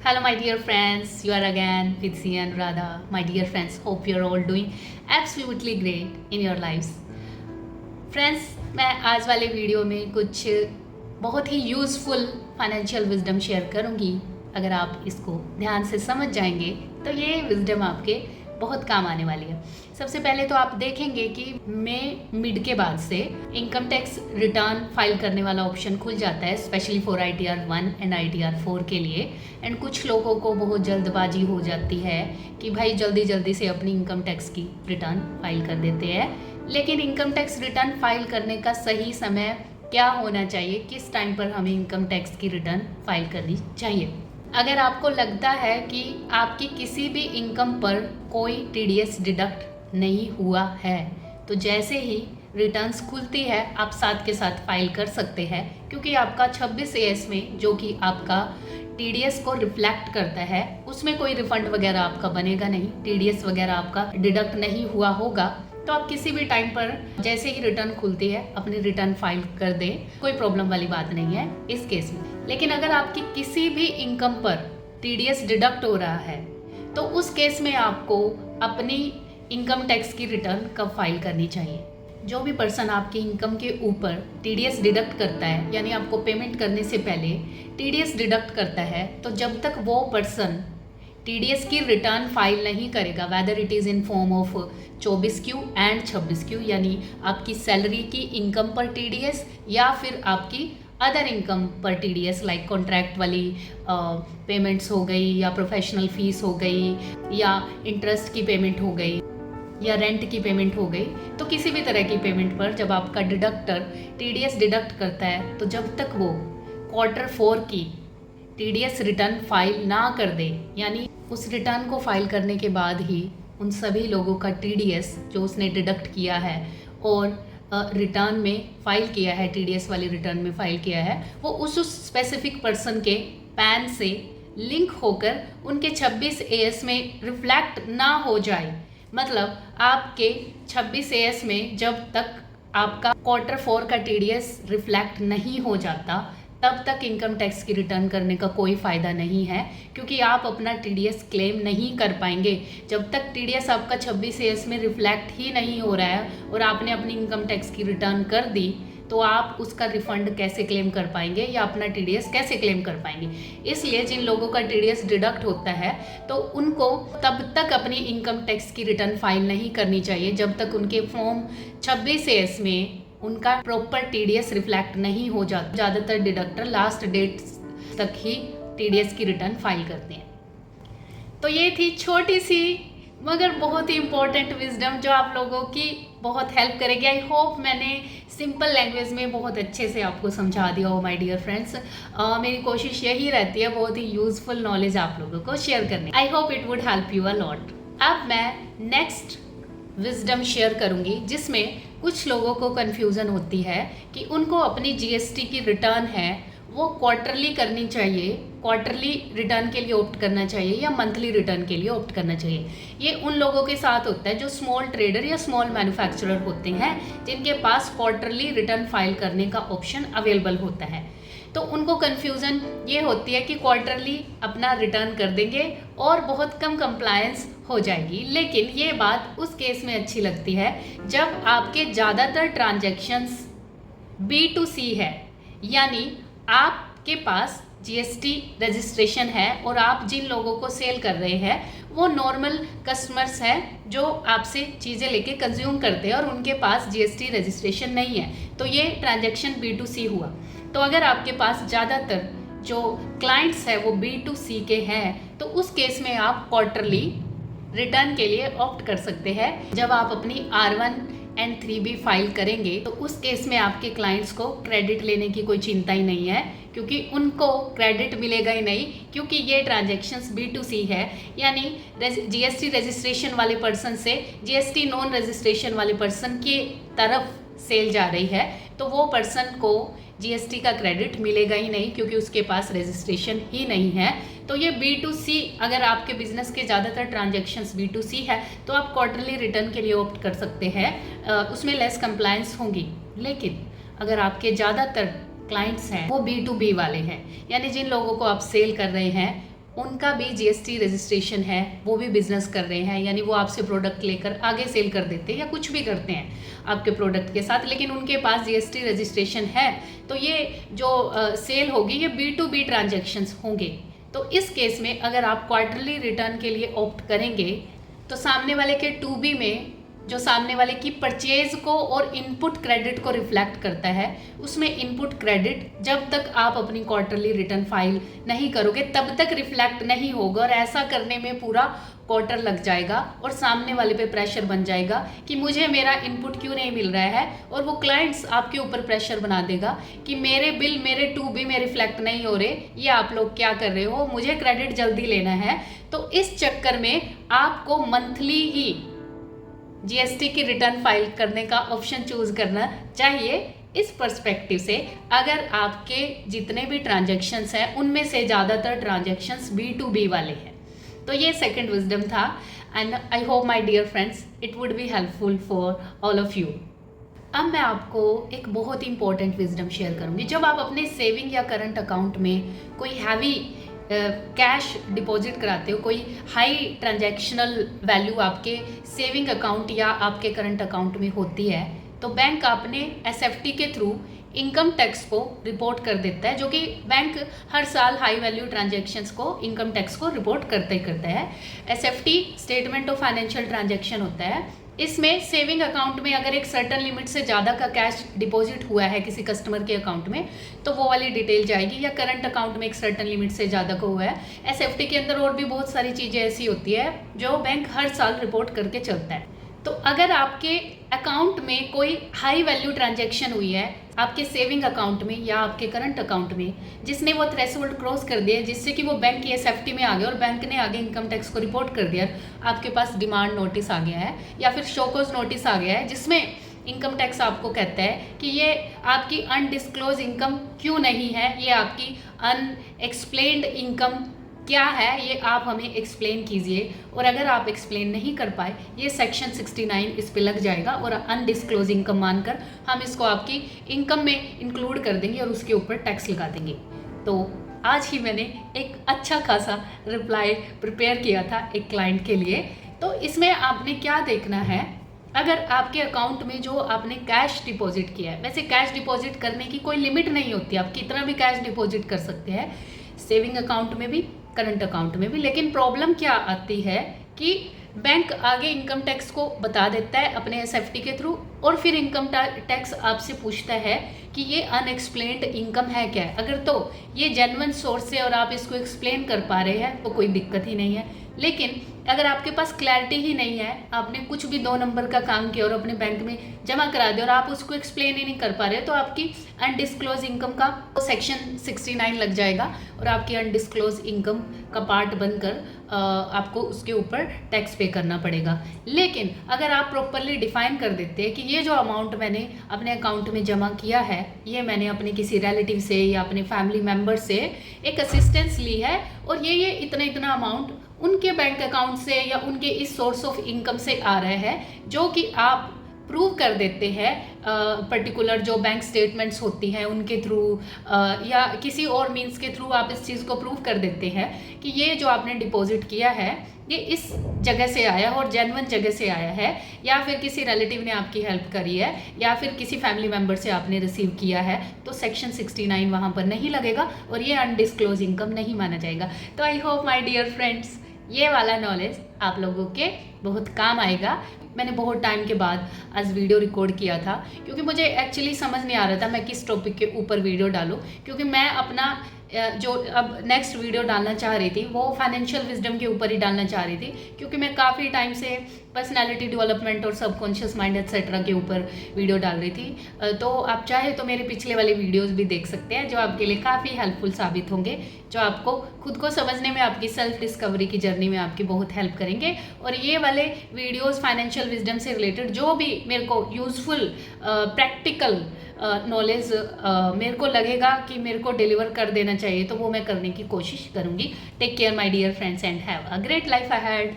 Hello, my dear friends. You are again with C and Radha. My dear friends, hope you are all doing absolutely great in your lives. Friends, मैं आज वाले video में कुछ बहुत ही useful financial wisdom share करूंगी। अगर आप इसको ध्यान से समझ जाएंगे तो ये विजडम आपके बहुत काम आने वाली है। सबसे पहले तो आप देखेंगे कि मई मिड के बाद से इनकम टैक्स रिटर्न फाइल करने वाला ऑप्शन खुल जाता है, specially for ITR 1 and ITR 4 के लिए। एंड कुछ लोगों को बहुत जल्दबाजी हो जाती है कि भाई जल्दी जल्दी से अपनी इनकम टैक्स की रिटर्न फाइल कर देते हैं। लेकिन इनकम टैक्स रिटर्न फाइल करने का सही समय क्या होना चाहिए, किस टाइम पर हमें इनकम टैक्स की रिटर्न फाइल करनी चाहिए। अगर आपको लगता है कि आपकी किसी भी इनकम पर कोई TDS डिडक्ट नहीं हुआ है तो जैसे ही रिटर्न्स खुलती है आप साथ के साथ फाइल कर सकते हैं, क्योंकि आपका 26 AS में जो कि आपका TDS को रिफ्लेक्ट करता है उसमें कोई रिफंड वगैरह आपका बनेगा नहीं, TDS वगैरह आपका डिडक्ट नहीं हुआ होगा। तो आप किसी भी टाइम पर जैसे ही रिटर्न खुलती है अपनी रिटर्न फाइल कर दें, कोई प्रॉब्लम वाली बात नहीं है इस केस में। लेकिन अगर आपकी किसी भी इनकम पर TDS डिडक्ट हो रहा है तो उस केस में आपको अपनी इनकम टैक्स की रिटर्न कब फाइल करनी चाहिए। जो भी पर्सन आपकी इनकम के ऊपर TDS डिडक्ट करता है, यानी आपको पेमेंट करने से पहले TDS डिडक्ट करता है, तो जब तक वो पर्सन TDS की रिटर्न फाइल नहीं करेगा, whether it is in form of 24Q and 26Q, यानी आपकी सैलरी की इनकम पर TDS या फिर आपकी अदर इनकम पर TDS, लाइक कॉन्ट्रैक्ट वाली पेमेंट्स हो गई, या प्रोफेशनल फीस हो गई, या इंटरेस्ट की पेमेंट हो गई, या रेंट की पेमेंट हो गई। तो किसी भी तरह की पेमेंट पर जब आपका डिडक्टर TDS डिडक्ट करता है तो जब तक वो Q4 की TDS रिटर्न फाइल ना कर दे, यानी उस रिटर्न को फाइल करने के बाद ही उन सभी लोगों का TDS जो उसने डिडक्ट किया है और रिटर्न में फाइल किया है, TDS वाली रिटर्न में फाइल किया है, वो उस स्पेसिफिक पर्सन के पैन से लिंक होकर उनके 26 AS में रिफ्लेक्ट ना हो जाए। मतलब आपके 26 AS में जब तक आपका Q4 का TDS रिफ्लेक्ट नहीं हो जाता तब तक इनकम टैक्स की रिटर्न करने का कोई फ़ायदा नहीं है, क्योंकि आप अपना TDS क्लेम नहीं कर पाएंगे। जब तक TDS आपका 26 AS में रिफ्लेक्ट ही नहीं हो रहा है और आपने अपनी इनकम टैक्स की रिटर्न कर दी तो आप उसका रिफ़ंड कैसे क्लेम कर पाएंगे या अपना TDS कैसे क्लेम कर पाएंगे। इसलिए जिन लोगों का TDS डिडक्ट होता है तो उनको तब तक अपनी इनकम टैक्स की रिटर्न फाइल नहीं करनी चाहिए जब तक उनके फॉर्म 26 AS में उनका प्रॉपर TDS रिफ्लेक्ट नहीं हो जाता। ज़्यादातर डिडक्टर लास्ट डेट तक ही TDS की रिटर्न फाइल करते हैं। तो ये थी छोटी सी मगर बहुत ही इम्पोर्टेंट विजडम जो आप लोगों की बहुत हेल्प करेगी। आई होप मैंने सिंपल लैंग्वेज में बहुत अच्छे से आपको समझा दिया हो माय डियर फ्रेंड्स। मेरी कोशिश यही रहती है बहुत ही यूज़फुल नॉलेज आप लोगों को शेयर करने। I hope it would help you a lot. अब मैं नेक्स्ट विजडम शेयर करूंगी जिसमें कुछ लोगों को कन्फ्यूज़न होती है कि उनको अपनी GST की रिटर्न है वो क्वार्टरली करनी चाहिए, क्वार्टरली रिटर्न के लिए ऑप्ट करना चाहिए या मंथली रिटर्न के लिए ऑप्ट करना चाहिए। ये उन लोगों के साथ होता है जो स्मॉल ट्रेडर या स्मॉल मैन्युफैक्चरर होते हैं जिनके पास क्वार्टरली रिटर्न फाइल करने का ऑप्शन अवेलेबल होता है। तो उनको कन्फ्यूज़न ये होती है कि क्वार्टरली अपना रिटर्न कर देंगे और बहुत कम कंप्लायंस हो जाएगी। लेकिन ये बात उस केस में अच्छी लगती है जब आपके ज़्यादातर ट्रांजैक्शंस B2C है, यानी आपके पास GST रजिस्ट्रेशन है और आप जिन लोगों को सेल कर रहे हैं वो नॉर्मल कस्टमर्स हैं जो आपसे चीज़ें लेके कंज्यूम करते हैं और उनके पास GST रजिस्ट्रेशन नहीं है, तो ये ट्रांजैक्शन B2C हुआ। तो अगर आपके पास ज़्यादातर जो क्लाइंट्स है वो B2C के हैं तो उस केस में आप क्वार्टरली रिटर्न के लिए ऑप्ट कर सकते हैं। जब आप अपनी R1 एंड 3B फाइल करेंगे तो उस केस में आपके क्लाइंट्स को क्रेडिट लेने की कोई चिंता ही नहीं है, क्योंकि उनको क्रेडिट मिलेगा ही नहीं, क्योंकि ये ट्रांजैक्शंस B2C है, यानी GST रजिस्ट्रेशन वाले पर्सन से GST नॉन रजिस्ट्रेशन वाले पर्सन की तरफ सेल जा रही है, तो वो पर्सन को GST का क्रेडिट मिलेगा ही नहीं क्योंकि उसके पास रजिस्ट्रेशन ही नहीं है। तो ये B2C, अगर आपके बिजनेस के ज़्यादातर ट्रांजैक्शंस B2C है तो आप क्वार्टरली रिटर्न के लिए ऑप्ट कर सकते हैं, उसमें लेस कंप्लायंस होंगी। लेकिन अगर आपके ज़्यादातर क्लाइंट्स हैं वो B2B वाले हैं, यानी जिन लोगों को आप सेल कर रहे हैं उनका भी जीएसटी रजिस्ट्रेशन है, वो भी बिजनेस कर रहे हैं, यानी वो आपसे प्रोडक्ट लेकर आगे सेल कर देते हैं या कुछ भी करते हैं आपके प्रोडक्ट के साथ, लेकिन उनके पास जीएसटी रजिस्ट्रेशन है, तो ये जो सेल होगी ये B2B ट्रांजैक्शंस होंगे। तो इस केस में अगर आप क्वार्टरली रिटर्न के लिए ऑप्ट करेंगे तो सामने वाले के 2B में जो सामने वाले की परचेज को और इनपुट क्रेडिट को रिफ्लेक्ट करता है, उसमें इनपुट क्रेडिट जब तक आप अपनी क्वार्टरली रिटर्न फाइल नहीं करोगे तब तक रिफ्लेक्ट नहीं होगा, और ऐसा करने में पूरा क्वार्टर लग जाएगा और सामने वाले पे प्रेशर बन जाएगा कि मुझे मेरा इनपुट क्यों नहीं मिल रहा है, और वो क्लाइंट्स आपके ऊपर प्रेशर बना देगा कि मेरे बिल मेरे 2B में रिफ्लेक्ट नहीं हो रहे, ये आप लोग क्या कर रहे हो, मुझे क्रेडिट जल्दी लेना है। तो इस चक्कर में आपको मंथली ही जीएसटी की रिटर्न फाइल करने का ऑप्शन चूज करना चाहिए। इस पर्सपेक्टिव से अगर आपके जितने भी ट्रांजैक्शंस हैं उनमें से ज़्यादातर ट्रांजैक्शंस B2B वाले हैं, तो ये सेकंड विजडम था, and I hope my dear friends it would be helpful for all of you. अब मैं आपको एक बहुत ही इंपॉर्टेंट विजडम शेयर करूंगी। जब आप अपने सेविंग या करंट अकाउंट में कोई हैवी कैश डिपॉजिट कराते हो, कोई हाई ट्रांजैक्शनल वैल्यू आपके सेविंग अकाउंट या आपके करंट अकाउंट में होती है, तो बैंक आपने SFT के थ्रू इनकम टैक्स को रिपोर्ट कर देता है, जो कि बैंक हर साल हाई वैल्यू ट्रांजैक्शंस को इनकम टैक्स को रिपोर्ट करता ही करता है। SFT statement of financial transaction होता है। इसमें सेविंग अकाउंट में अगर एक सर्टन लिमिट से ज़्यादा का कैश डिपॉजिट हुआ है किसी कस्टमर के अकाउंट में तो वो वाली डिटेल जाएगी, या करंट अकाउंट में एक सर्टन लिमिट से ज़्यादा का हुआ है। SFT के अंदर और भी बहुत सारी चीज़ें ऐसी होती है जो बैंक हर साल रिपोर्ट करके चलता है। तो अगर आपके अकाउंट में कोई हाई वैल्यू ट्रांजैक्शन हुई है आपके सेविंग अकाउंट में या आपके करंट अकाउंट में, जिसने वो थ्रेशोल्ड क्रॉस कर दिया, जिससे कि वो बैंक की SFT में आ गया और बैंक ने आगे इनकम टैक्स को रिपोर्ट कर दिया, आपके पास डिमांड नोटिस आ गया है या फिर शोकॉज नोटिस आ गया है, जिसमें इनकम टैक्स आपको कहता है कि ये आपकी अनडिस्क्लोज इनकम क्यों नहीं है, ये आपकी अनएक्सप्लेन्ड इनकम क्या है, ये आप हमें एक्सप्लेन कीजिए। और अगर आप एक्सप्लेन नहीं कर पाए, ये सेक्शन 69 इस पे लग जाएगा और अनडिस्क्लोज इनकम मानकर हम इसको आपकी इनकम में इंक्लूड कर देंगे और उसके ऊपर टैक्स लगा देंगे। तो आज ही मैंने एक अच्छा खासा रिप्लाई प्रिपेयर किया था एक क्लाइंट के लिए। तो इसमें आपने क्या देखना है, अगर आपके अकाउंट में जो आपने कैश डिपॉजिट किया है, वैसे कैश डिपॉजिट करने की कोई लिमिट नहीं होती, आप कितना भी कैश डिपॉजिट कर सकते हैं सेविंग अकाउंट में भी करंट अकाउंट में भी। लेकिन प्रॉब्लम क्या आती है कि बैंक आगे इनकम टैक्स को बता देता है अपने SFT के थ्रू, और फिर इनकम टैक्स आपसे पूछता है कि ये अनएक्सप्लेन्ड इनकम है क्या है। अगर तो ये जेन्युइन सोर्स है और आप इसको एक्सप्लेन कर पा रहे हैं तो कोई दिक्कत ही नहीं है, लेकिन अगर आपके पास क्लैरिटी ही नहीं है, आपने कुछ भी 2 नंबर का काम किया और अपने बैंक में जमा करा दिया और आप उसको एक्सप्लेन ही नहीं कर पा रहे, तो आपकी अनडिस्क्लोज इनकम का सेक्शन 69 लग जाएगा और आपकी अनडिस्क्लोज इनकम का पार्ट बनकर आपको उसके ऊपर टैक्स पे करना पड़ेगा। लेकिन अगर आप प्रॉपरली डिफाइन कर देते हैं कि ये जो अमाउंट मैंने अपने अकाउंट में जमा किया है, ये मैंने अपने किसी रिलेटिव से या अपने फैमिली मेम्बर से एक असिस्टेंस ली है और ये इतना इतना अमाउंट उनके बैंक अकाउंट से या उनके इस सोर्स ऑफ इनकम से आ रहा है, जो कि आप प्रूव कर देते हैं पर्टिकुलर जो बैंक स्टेटमेंट्स होती हैं उनके थ्रू या किसी और मींस के थ्रू आप इस चीज़ को प्रूव कर देते हैं कि ये जो आपने डिपॉजिट किया है ये इस जगह से आया है और जेन्युइन जगह से आया है, या फिर किसी रिलेटिव ने आपकी हेल्प करी है या फिर किसी फैमिली मेम्बर से आपने रिसीव किया है, तो सेक्शन 69 वहाँ पर नहीं लगेगा और ये अनडिस्क्लोज इनकम नहीं माना जाएगा। तो I hope my dear friends ये वाला नॉलेज आप लोगों के बहुत काम आएगा। मैंने बहुत टाइम के बाद आज वीडियो रिकॉर्ड किया था क्योंकि मुझे एक्चुअली समझ नहीं आ रहा था मैं किस टॉपिक के ऊपर वीडियो डालूं, क्योंकि मैं अपना जो अब नेक्स्ट वीडियो डालना चाह रही थी वो फाइनेंशियल विजडम के ऊपर ही डालना चाह रही थी, क्योंकि मैं काफ़ी टाइम से पर्सनालिटी डेवलपमेंट और सबकॉन्शियस माइंड एक्सेट्रा के ऊपर वीडियो डाल रही थी। तो आप चाहे तो मेरे पिछले वाले वीडियोस भी देख सकते हैं जो आपके लिए काफ़ी हेल्पफुल साबित होंगे, जो आपको खुद को समझने में, आपकी सेल्फ डिस्कवरी की जर्नी में आपकी बहुत हेल्प करेंगे। और ये वाले वीडियोस फाइनेंशियल विजडम से रिलेटेड जो भी मेरे को यूज़फुल प्रैक्टिकल नॉलेज मेरे को लगेगा कि मेरे को डिलीवर कर देना चाहिए, तो वो मैं करने की कोशिश करूँगी। Take care my dear friends and have a great life ahead.